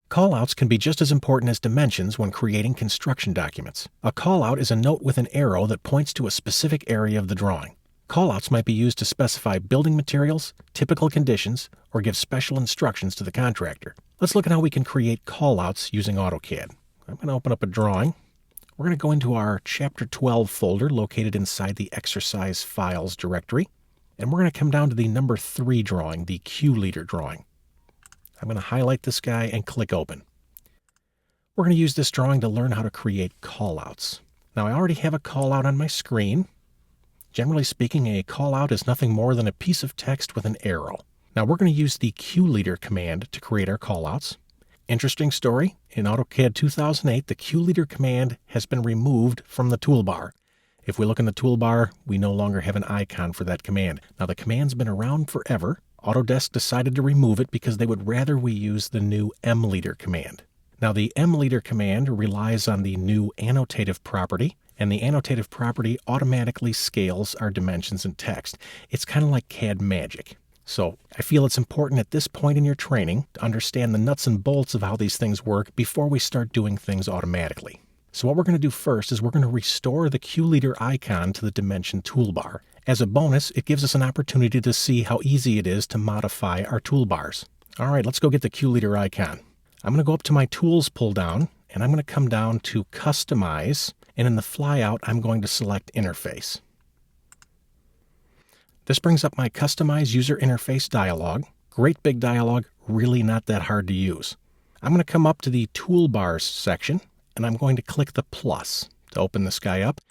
Callouts can be just as important as dimensions when creating construction documents. A callout is a note with an arrow that points to a specific area of the drawing. Callouts might be used to specify building materials, typical conditions, or give special instructions to the contractor. Let's look at how we can create callouts using AutoCAD. I'm going to open up a drawing. We're going to go into our Chapter 12 folder located inside the Exercise Files directory. And we're going to come down to the number 3 drawing, the Q leader drawing. I'm going to highlight this guy and click Open. We're going to use this drawing to learn how to create callouts. Now I already have a callout on my screen. Generally speaking, a callout is nothing more than a piece of text with an arrow. Now we're going to use the Q leader command to create our callouts. Interesting story, in AutoCAD 2008, the Q leader command has been removed from the toolbar. If we look in the toolbar, we no longer have an icon for that command. Now the command's been around forever. Autodesk decided to remove it because they would rather we use the new M leader command. Now the M leader command relies on the new annotative property, and the annotative property automatically scales our dimensions and text. It's kind of like CAD magic. So I feel it's important at this point in your training to understand the nuts and bolts of how these things work before we start doing things automatically. So what we're going to do first is we're going to restore the Q leader icon to the dimension toolbar. As a bonus, it gives us an opportunity to see how easy it is to modify our toolbars. All right, let's go get the Q leader icon. I'm going to go up to my Tools pull down, and I'm going to come down to Customize, and in the flyout, I'm going to select Interface. This brings up my Customize User Interface dialog. Great big dialog, really not that hard to use. I'm going to come up to the Toolbars section, and I'm going to click the plus to open this guy up.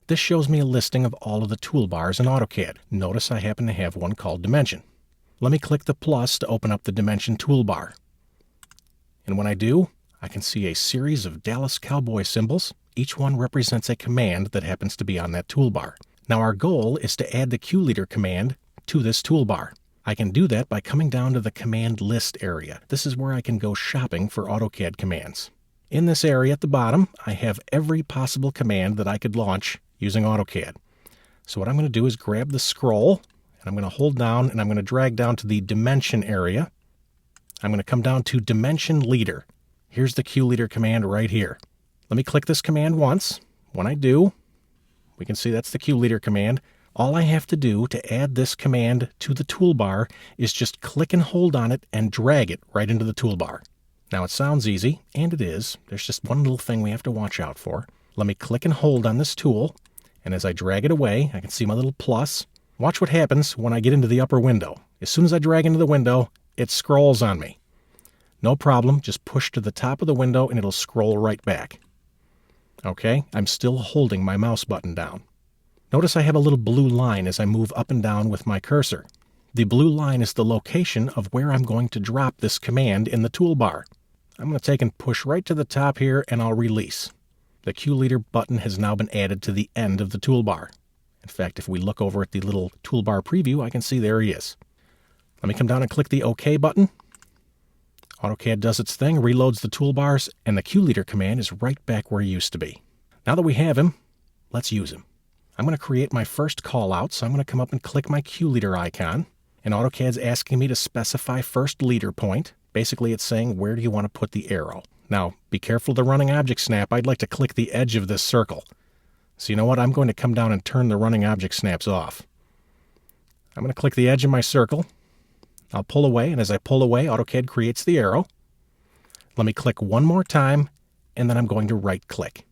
This shows me a listing of all of the toolbars in AutoCAD. Notice I happen to have one called Dimension. Let me click the plus to open up the Dimension toolbar. And when I do, I can see a series of Dallas Cowboy symbols. Each one represents a command that happens to be on that toolbar. Now our goal is to add the Q leader command to this toolbar. I can do that by coming down to the command list area. This is where I can go shopping for AutoCAD commands. In this area at the bottom, I have every possible command that I could launch using AutoCAD. So what I'm going to do is grab the scroll, and I'm going to hold down, and I'm going to drag down to the dimension area. I'm going to come down to Dimension Leader. Here's the Q leader command right here. Let me click this command once. When I do, we can see that's the Q leader command. All I have to do to add this command to the toolbar is just click and hold on it and drag it right into the toolbar. Now it sounds easy, and it is. There's just one little thing we have to watch out for. Let me click and hold on this tool, and as I drag it away, I can see my little plus. Watch what happens when I get into the upper window. As soon as I drag into the window, it scrolls on me. No problem, just push to the top of the window and it'll scroll right back. Okay, I'm still holding my mouse button down. Notice I have a little blue line as I move up and down with my cursor. The blue line is the location of where I'm going to drop this command in the toolbar. I'm going to take and push right to the top here, and I'll release. The Q leader button has now been added to the end of the toolbar. In fact, if we look over at the little toolbar preview, I can see there he is. Let me come down and click the OK button. AutoCAD does its thing, reloads the toolbars, and the Q leader command is right back where he used to be. Now that we have him, let's use him. I'm going to create my first callout, so I'm going to come up and click my Q leader icon, and AutoCAD's asking me to specify first leader point. Basically, it's saying, where do you want to put the arrow? Now, be careful of the running object snap. I'd like to click the edge of this circle. So you know what? I'm going to come down and turn the running object snaps off. I'm going to click the edge of my circle. I'll pull away, and as I pull away, AutoCAD creates the arrow. Let me click one more time, and then I'm going to right-click.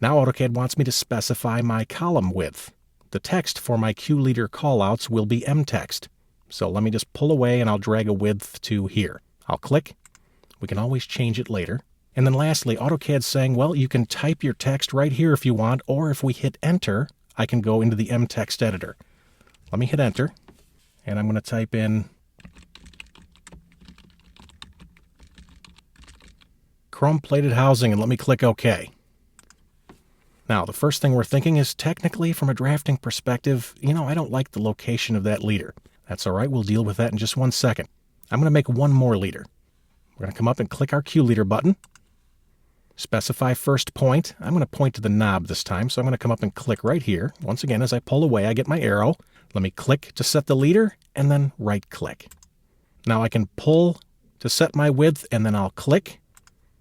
Now AutoCAD wants me to specify my column width. The text for my Q leader callouts will be M-text. So let me just pull away and I'll drag a width to here. I'll click. We can always change it later. And then lastly, AutoCAD's saying, well, you can type your text right here if you want, or if we hit enter, I can go into the M-text editor. Let me hit enter, and I'm going to type in chrome-plated housing, and let me click OK. Now, the first thing we're thinking is technically from a drafting perspective, I don't like the location of that leader. That's all right, we'll deal with that in just 1 second. I'm going to make one more leader. We're going to come up and click our Q leader button. Specify first point. I'm going to point to the knob this time, so I'm going to come up and click right here. Once again, as I pull away, I get my arrow. Let me click to set the leader, and then right-click. Now I can pull to set my width, and then I'll click,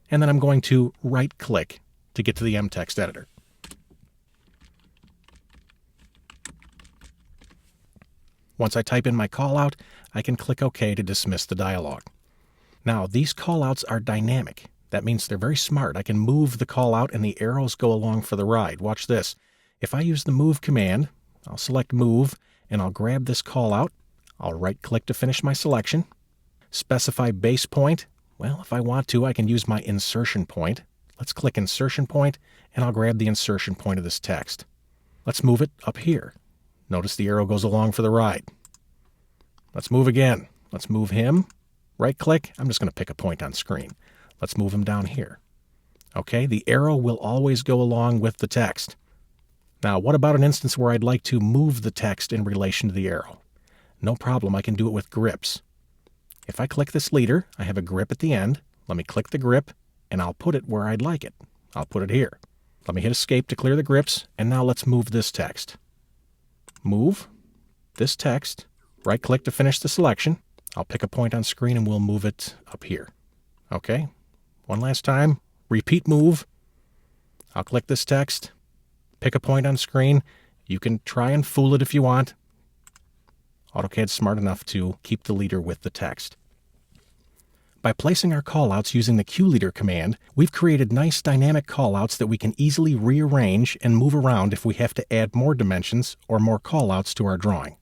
and then I'm going to right-click to get to the mText editor. Once I type in my callout, I can click OK to dismiss the dialog. Now, these callouts are dynamic. That means they're very smart. I can move the callout and the arrows go along for the ride. Watch this. If I use the move command, I'll select move and I'll grab this callout. I'll right-click to finish my selection. Specify base point. Well, if I want to, I can use my insertion point. Let's click insertion point and I'll grab the insertion point of this text. Let's move it up here. Notice the arrow goes along for the ride. Let's move again. Let's move him. Right-click. I'm just going to pick a point on screen. Let's move him down here. Okay, the arrow will always go along with the text. Now, what about an instance where I'd like to move the text in relation to the arrow? No problem, I can do it with grips. If I click this leader, I have a grip at the end. Let me click the grip, and I'll put it where I'd like it. I'll put it here. Let me hit escape to clear the grips, and now let's move this text. Move this text, right-click to finish the selection. I'll pick a point on screen and we'll move it up here. Okay, one last time, repeat move. I'll click this text, pick a point on screen. You can try and fool it if you want. AutoCAD's smart enough to keep the leader with the text. By placing our callouts using the QLeader command, we've created nice dynamic callouts that we can easily rearrange and move around if we have to add more dimensions or more callouts to our drawing.